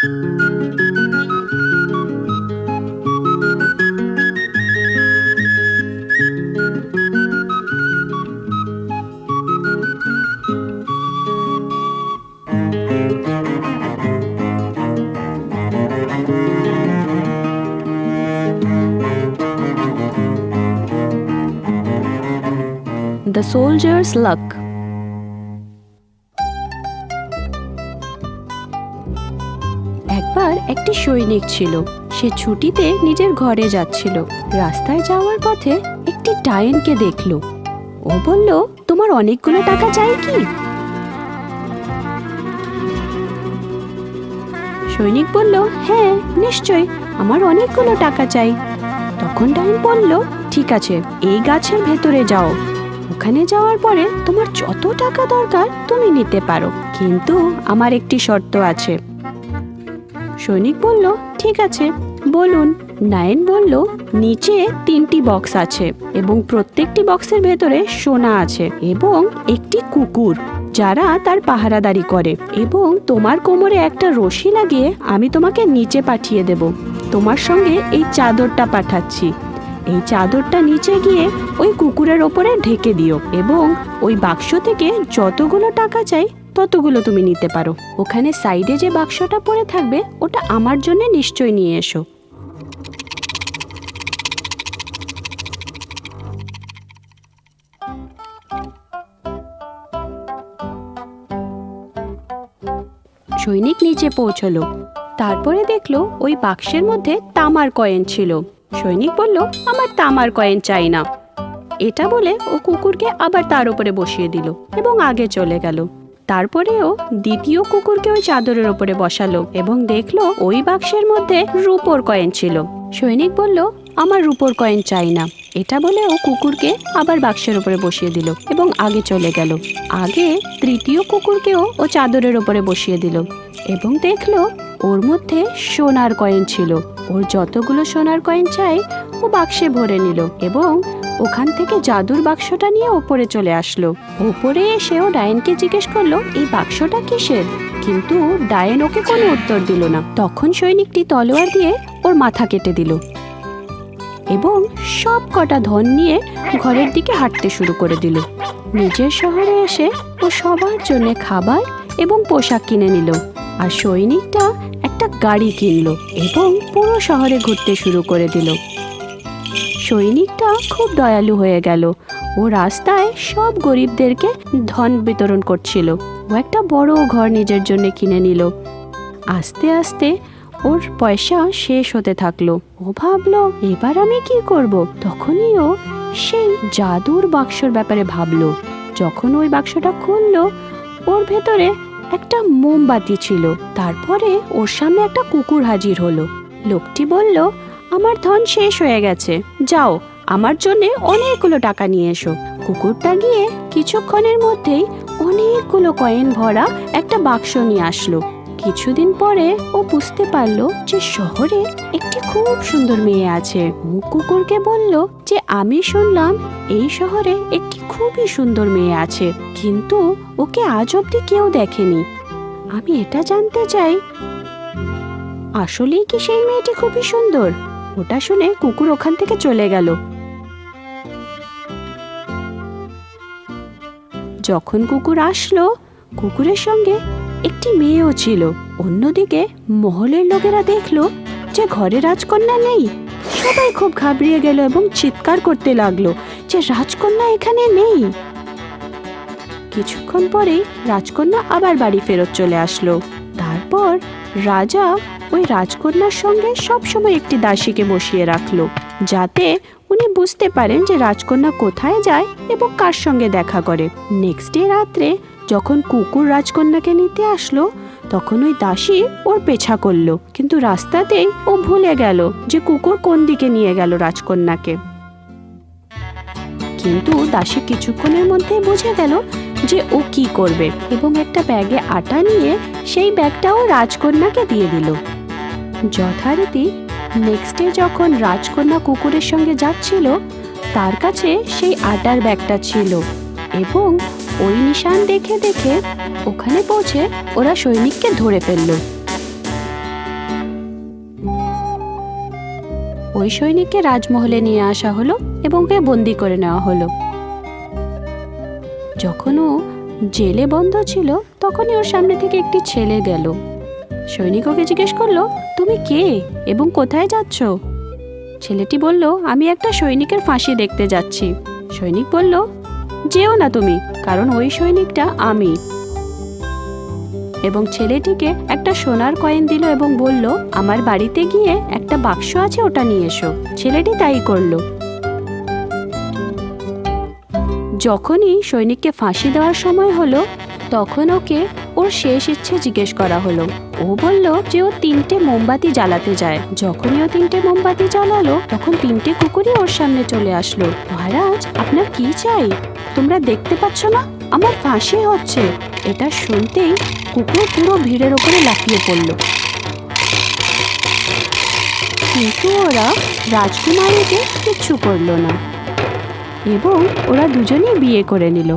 The Soldier's Luck. একবার একটি সৈনিক ছিল। সে ছুটিতে নিজের ঘরে যাচ্ছিল। রাস্তায় যাওয়ার পথে একটি ডাইনকে দেখলো। ও বলল, তোমার অনেকগুলো টাকা চাই কি? সৈনিক বলল, হ্যাঁ নিশ্চয়, আমার অনেকগুলো টাকা চাই। তখন ডাইন বলল, ঠিক আছে, এই গাছের ভেতরে যাও। ওখানে যাওয়ার পরে তোমার যত টাকা দরকার তুমি নিতে পারো, কিন্তু আমার একটি শর্ত আছে। সৈনিক বলল, ঠিক আছে, বলুন। ডাইন বলল, নিচে 3টি বক্স আছে এবং প্রত্যেকটি বক্সের ভেতরে সোনা আছে এবং একটি কুকুর যারা তার পাহারাদারি করে, এবং তোমার কোমরে একটা রশি লাগিয়ে আমি তোমাকে নিচে পাঠিয়ে দেব। তোমার সঙ্গে এই চাদরটা পাঠাচ্ছি। এই চাদরটা নিচে গিয়ে ওই কুকুরের ওপরে ঢেকে দিও এবং ওই বাক্স থেকে যতগুলো টাকা চাই ততগুলো তুমি নিতে পারো। ওখানে সাইডে যে বাক্সটা পড়ে থাকবে ওটা আমার জন্য নিশ্চয় নিয়ে এসো। সৈনিক নিচে পৌঁছলো। তারপরে দেখলো ওই বাক্সের মধ্যে তামার কয়েন ছিল। সৈনিক বলল, আমার তামার কয়েন চাই না। এটা বলে ও কুকুরকে আবার তার উপরে বসিয়ে দিল এবং আগে চলে গেল। তারপরেও দ্বিতীয় কুকুরকে ওই চাদরের উপরে বসালো এবং দেখলো ওই বাক্সের মধ্যে রূপোর কয়েন ছিল। সৈনিক বলল, আমার রূপোর কয়েন চাই না। এটা বলে ও কুকুরকে আবার বাক্সের উপরে বসিয়ে দিল এবং আগে চলে গেল। আগে তৃতীয় কুকুরকেও ও চাদরের উপরে বসিয়ে দিল এবং দেখলো ওর মধ্যে সোনার কয়েন ছিল। ওর যতগুলো সোনার কয়েন চাই ও বাক্সে ভরে নিল এবং ওখান থেকে জাদুর বাক্সটা নিয়ে ওপরে চলে আসলো। ওপরে এসে ও ডাইনকে জিজ্ঞেস করলো, এই বাক্সটা কিসের? কিন্তু ডাইন ওকে কোনো উত্তর দিল না। তখন সৈনিকটি তলোয়ার দিয়ে ওর মাথা কেটে দিল এবং সব কটা ধন নিয়ে ঘরের দিকে হাঁটতে শুরু করে দিল। নিজের শহরে এসে ও সবার জন্য খাবার এবং পোশাক কিনে নিল। আর সৈনিকটা একটা গাড়ি কিনলো এবং পুরো শহরে ঘুরতে শুরু করে দিল। সৈনিকটা খুব দয়ালু হয়ে গেল। ও রাস্তায় সব গরিবদেরকে ধন বিতরণ করছিল। ও একটা বড় ঘর নিজের জন্য কিনে নিল। আস্তে আস্তে ওর পয়সা শেষ হতে থাকলো। ও ভাবলো, এবার আমি কি করব? তখনই ও সেই জাদুর বাক্সর ব্যাপারে ভাবলো। যখন ওই বাক্সটা খুললো, ওর ভেতরে একটা মোমবাতি ছিল। তারপরে ওর সামনে একটা কুকুর হাজির হলো। লোকটি বলল, আমার ধন শেষ হয়ে গেছে, যাও আমার জন্য অনেকগুলো টাকা নিয়ে এসো। কুকুরটা গিয়ে কিছুক্ষণের মধ্যেই অনেকগুলো কয়েন ভরা একটা বাক্স নিয়ে আসলো। কিছুদিন পরে ও বুঝতে পারলো যে শহরে একটি খুব সুন্দর মেয়ে আছে। ও কুকুরকে বলল যে, আমি শুনলাম এই শহরে একটি খুবই সুন্দর মেয়ে আছে, কিন্তু ওকে আজ অব্দি কেউ দেখেনি। আমি এটা জানতে চাই, আসলেই কি সেই মেয়েটি খুবই সুন্দর? ওটা শুনে কুকুর ওখান থেকে চলে গেল। যখন কুকুর আসলো, কুকুরের সঙ্গে একটি মেয়েও ছিল। অন্যদিকে মহলের লোকেরা দেখলো যে ঘরে রাজকন্যা নেই। সবাই খুব ঘাবড়িয়ে গেল এবং চিৎকার করতে লাগলো যে রাজকন্যা এখানে নেই। কিছুক্ষণ পরেই রাজকন্যা আবার বাড়ি ফেরত চলে আসলো। তারপর রাজা ওই রাজকন্যার সঙ্গে সবসময় একটি দাসীকে বসিয়ে রাখলো, যাতে উনি বুঝতে পারেন যে রাজকন্যা কোথায় যায় এবং কার সঙ্গে দেখা করে। নেক্সট ডে রাত্রে যখন কুকুর রাজকন্যাকে নিতে আসলো, তখন ওই দাসী ওর পেছা করলো, কিন্তু রাস্তাতেই ও ভুলে গেল যে কুকুর কোন দিকে নিয়ে গেল রাজকন্যাকে। কিন্তু দাসী কিছুক্ষণের মধ্যে বুঝে গেল যে ও কি করবে এবং একটা ব্যাগে আটা নিয়ে সেই ব্যাগটাও রাজকন্যাকে দিয়ে দিল। যথারীতি নেক্সট ডে যখন রাজকন্যা কুকুরের সঙ্গে যাচ্ছিল, তার কাছে সেই আটার ব্যাগটা ছিল এবং ওই নিশান দেখে দেখে ওখানে পৌঁছে ওরা সৈনিককে ধরে ফেলল। ওই সৈনিককে রাজমহলে নিয়ে আসা হলো এবং ওকে বন্দি করে নেওয়া হলো। যখন ও জেলে বন্ধ ছিল তখনই ওর সামনে থেকে একটি ছেলে গেল। সৈনিক ওকে জিজ্ঞেস করলো, তুমি কে এবং কোথায় যাচ্ছ? ছেলেটি বলল, আমি একটা সৈনিকের ফাঁসি দেখতে যাচ্ছি। সৈনিক বলল, যেও না তুমি, কারণ ওই সৈনিকটা আমি। এবং ছেলেটিকে একটা সোনার কয়েন দিল এবং বলল, আমার বাড়িতে গিয়ে একটা বাক্স আছে, ওটা নিয়ে এসো। ছেলেটি তাই করলো। যখনই সৈনিককে ফাঁসি দেওয়ার সময় হলো তখন ওকে ওর শেষ ইচ্ছে জিজ্ঞেস করা হলো। ও বলল যে ও 3টে মোমবাতি জ্বালাতে যায়। যখনই ও 3টে মোমবাতি জ্বালালো তখন 3টে কুকুরই ওর সামনে চলে আসলো। মহারাজ, আপনার কি চাই? তোমরা দেখতে পাচ্ছ না আমার ফাঁসি হচ্ছে? এটা শুনতেই কুকুর পুরো ভিড়ের ওপরে লাফিয়ে পড়ল। কিন্তু ওরা রাজকুমারীকে কিচ্ছু করলো না এবং ওরা দুজনেই বিয়ে করে নিল।